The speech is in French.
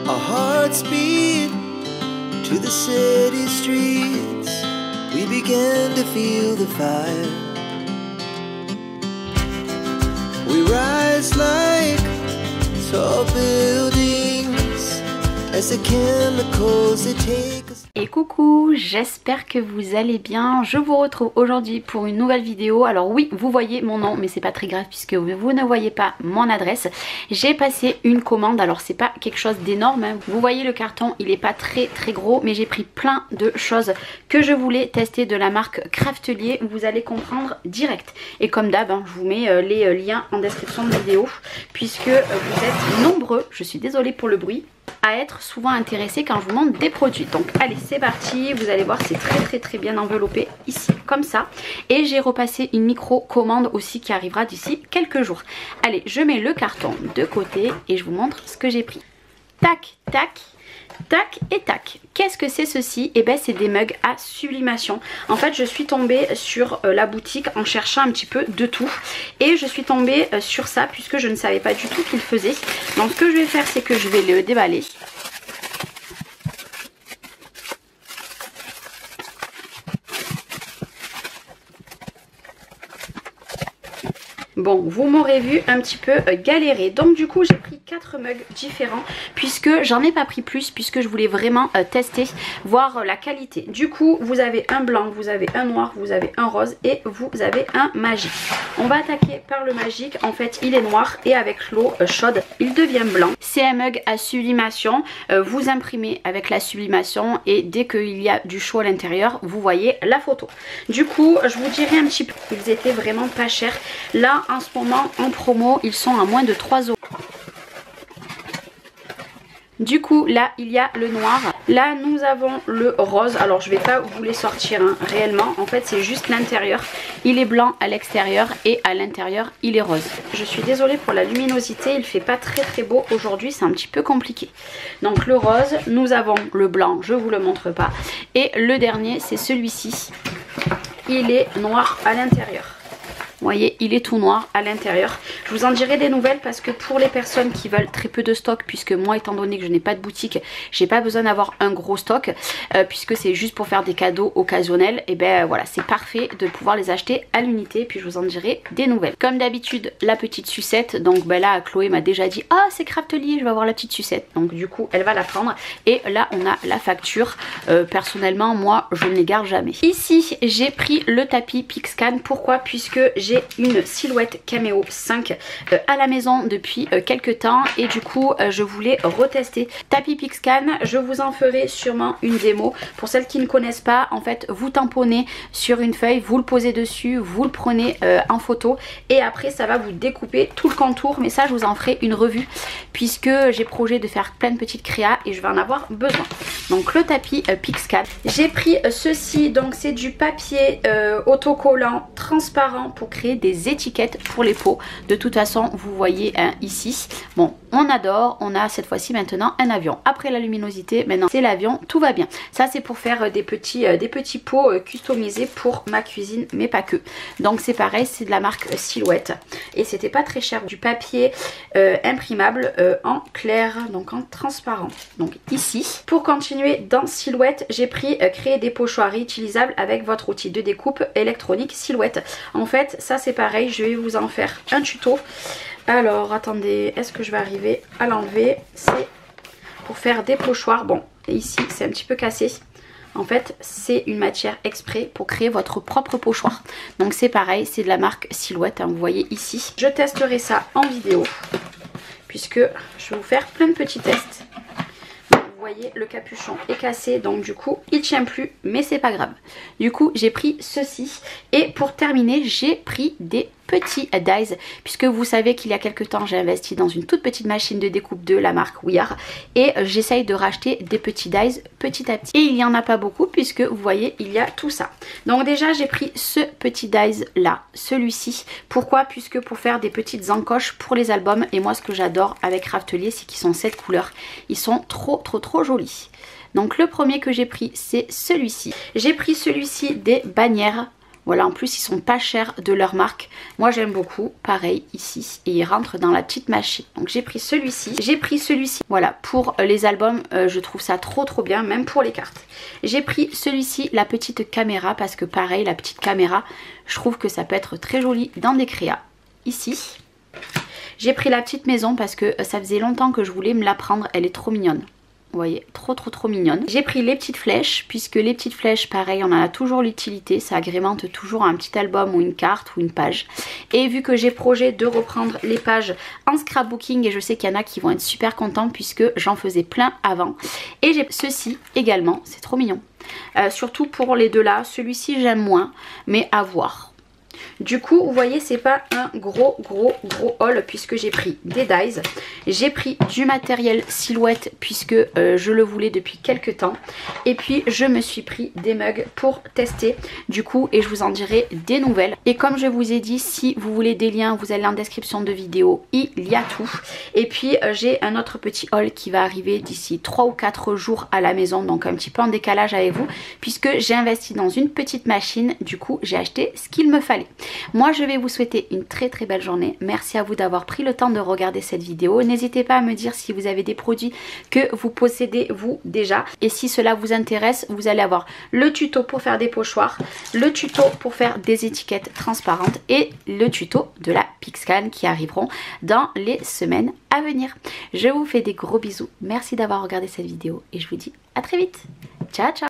Our hearts beat to the city streets. We began to feel the fire. We rise like tall buildings as the chemicals they take us. Et coucou, j'espère que vous allez bien. Je vous retrouve aujourd'hui pour une nouvelle vidéo. Alors oui, vous voyez mon nom, mais c'est pas très grave puisque vous ne voyez pas mon adresse. J'ai passé une commande, alors c'est pas quelque chose d'énorme, hein. Vous voyez le carton, il est pas très gros, mais j'ai pris plein de choses que je voulais tester de la marque Craftelier. Vous allez comprendre direct. Et comme d'hab, hein, je vous mets les liens en description de vidéo puisque vous êtes nombreux, je suis désolée pour le bruit, à être souvent intéressé quand je vous montre des produits. Donc allez, c'est parti. Vous allez voir, c'est très bien enveloppé ici comme ça, et j'ai repassé une micro commande aussi qui arrivera d'ici quelques jours. Allez, je mets le carton de côté et je vous montre ce que j'ai pris. Tac tac tac et tac. Qu'est-ce que c'est ceci? Et ben c'est des mugs à sublimation. En fait je suis tombée sur la boutique en cherchant un petit peu de tout, et je suis tombée sur ça puisque je ne savais pas du tout qu'ils faisaient. Donc ce que je vais faire, c'est que je vais le déballer. Bon, vous m'aurez vu un petit peu galérer. Donc du coup j'ai pris 4 mugs différents puisque j'en ai pas pris plus, puisque je voulais vraiment tester, voir la qualité. Du coup vous avez un blanc, vous avez un noir, vous avez un rose et vous avez un magique. On va attaquer par le magique. En fait il est noir et avec l'eau chaude il devient blanc. C'est un mug à sublimation. Vous imprimez avec la sublimation et dès qu'il y a du chaud à l'intérieur vous voyez la photo. Du coup je vous dirai un petit peu, ils étaient vraiment pas chers. Là en ce moment en promo ils sont à moins de 3 €. Du coup là il y a le noir, là nous avons le rose. Alors je vais pas vous les sortir hein, réellement, en fait c'est juste l'intérieur, il est blanc à l'extérieur et à l'intérieur il est rose. Je suis désolée pour la luminosité, il fait pas très beau aujourd'hui, c'est un petit peu compliqué. Donc le rose, nous avons le blanc, je vous le montre pas, et le dernier c'est celui-ci, il est noir à l'intérieur. Vous voyez, il est tout noir à l'intérieur. Je vous en dirai des nouvelles parce que pour les personnes qui veulent très peu de stock, puisque moi étant donné que je n'ai pas de boutique, j'ai pas besoin d'avoir un gros stock, puisque c'est juste pour faire des cadeaux occasionnels, et ben voilà, c'est parfait de pouvoir les acheter à l'unité, puis je vous en dirai des nouvelles. Comme d'habitude, la petite sucette, donc ben là Chloé m'a déjà dit ah c'est Craftelier, je vais avoir la petite sucette, donc du coup elle va la prendre, et là on a la facture. Personnellement moi je ne les garde jamais. Ici j'ai pris le tapis PixScan. Pourquoi? Puisque j'ai une silhouette Cameo 5 à la maison depuis quelques temps, et du coup je voulais retester. Tapis PixScan, je vous en ferai sûrement une démo. Pour celles qui ne connaissent pas, en fait vous tamponnez sur une feuille, vous le posez dessus, vous le prenez en photo, et après ça va vous découper tout le contour. Mais ça je vous en ferai une revue puisque j'ai projet de faire plein de petites créas et je vais en avoir besoin. Donc le tapis PixScan, j'ai pris ceci, donc c'est du papier autocollant transparent pour créer des étiquettes pour les pots. De toute façon vous voyez hein, ici, bon on adore, on a cette fois-ci maintenant un avion. Après la luminosité, maintenant c'est l'avion, tout va bien. Ça c'est pour faire des petits pots customisés pour ma cuisine, mais pas que. Donc c'est pareil, c'est de la marque Silhouette et c'était pas très cher. Du papier imprimable en clair, donc en transparent. Donc ici, pour continuer dans Silhouette, j'ai pris créer des pochoirs réutilisables avec votre outil de découpe électronique Silhouette. En fait ça c'est pareil, je vais vous en faire un tuto. Alors attendez, est-ce que je vais arriver à l'enlever? C'est pour faire des pochoirs. Bon, ici c'est un petit peu cassé. En fait c'est une matière exprès pour créer votre propre pochoir. Donc c'est pareil, c'est de la marque Silhouette hein, vous voyez ici. Je testerai ça en vidéo puisque je vais vous faire plein de petits tests. Vous voyez le capuchon est cassé, donc du coup il tient plus, mais c'est pas grave. Du coup j'ai pris ceci, et pour terminer j'ai pris des petits dies, puisque vous savez qu'il y a quelques temps j'ai investi dans une toute petite machine de découpe de la marque We Are, et j'essaye de racheter des petits dies petit à petit, et il n'y en a pas beaucoup puisque vous voyez il y a tout ça. Donc déjà j'ai pris ce petit dies là, celui-ci. Pourquoi? Puisque pour faire des petites encoches pour les albums, et moi ce que j'adore avec Craftelier c'est qu'ils sont cette couleur, ils sont trop jolis. Donc le premier que j'ai pris c'est celui-ci. J'ai pris celui-ci des bannières Voilà, en plus ils sont pas chers de leur marque. Moi j'aime beaucoup, pareil ici. Et ils rentrent dans la petite machine. Donc j'ai pris celui-ci. J'ai pris celui-ci, voilà, pour les albums. Je trouve ça trop bien, même pour les cartes. J'ai pris celui-ci, la petite caméra, parce que pareil, la petite caméra, je trouve que ça peut être très joli dans des créas. Ici. J'ai pris la petite maison parce que ça faisait longtemps que je voulais me la prendre. Elle est trop mignonne. Vous voyez, trop mignonne. J'ai pris les petites flèches, puisque les petites flèches, pareil, on en a toujours l'utilité. Ça agrémente toujours un petit album ou une carte ou une page. Et vu que j'ai projet de reprendre les pages en scrapbooking, et je sais qu'il y en a qui vont être super contents puisque j'en faisais plein avant. Et j'ai ceci également, c'est trop mignon. Surtout pour les deux là, celui-ci j'aime moins, mais à voir. Du coup, vous voyez, c'est pas un gros haul puisque j'ai pris des dies. J'ai pris du matériel silhouette puisque je le voulais depuis quelques temps. Et puis, je me suis pris des mugs pour tester du coup et je vous en dirai des nouvelles. Et comme je vous ai dit, si vous voulez des liens, vous allez en description de vidéo, il y a tout. Et puis, j'ai un autre petit haul qui va arriver d'ici 3 ou 4 jours à la maison. Donc, un petit peu en décalage avec vous puisque j'ai investi dans une petite machine. Du coup, j'ai acheté ce qu'il me fallait. Moi je vais vous souhaiter une très belle journée. Merci à vous d'avoir pris le temps de regarder cette vidéo. N'hésitez pas à me dire si vous avez des produits que vous possédez vous déjà. Et si cela vous intéresse, vous allez avoir le tuto pour faire des pochoirs, le tuto pour faire des étiquettes transparentes et le tuto de la Pixcan qui arriveront dans les semaines à venir. Je vous fais des gros bisous. Merci d'avoir regardé cette vidéo et je vous dis à très vite. Ciao ciao.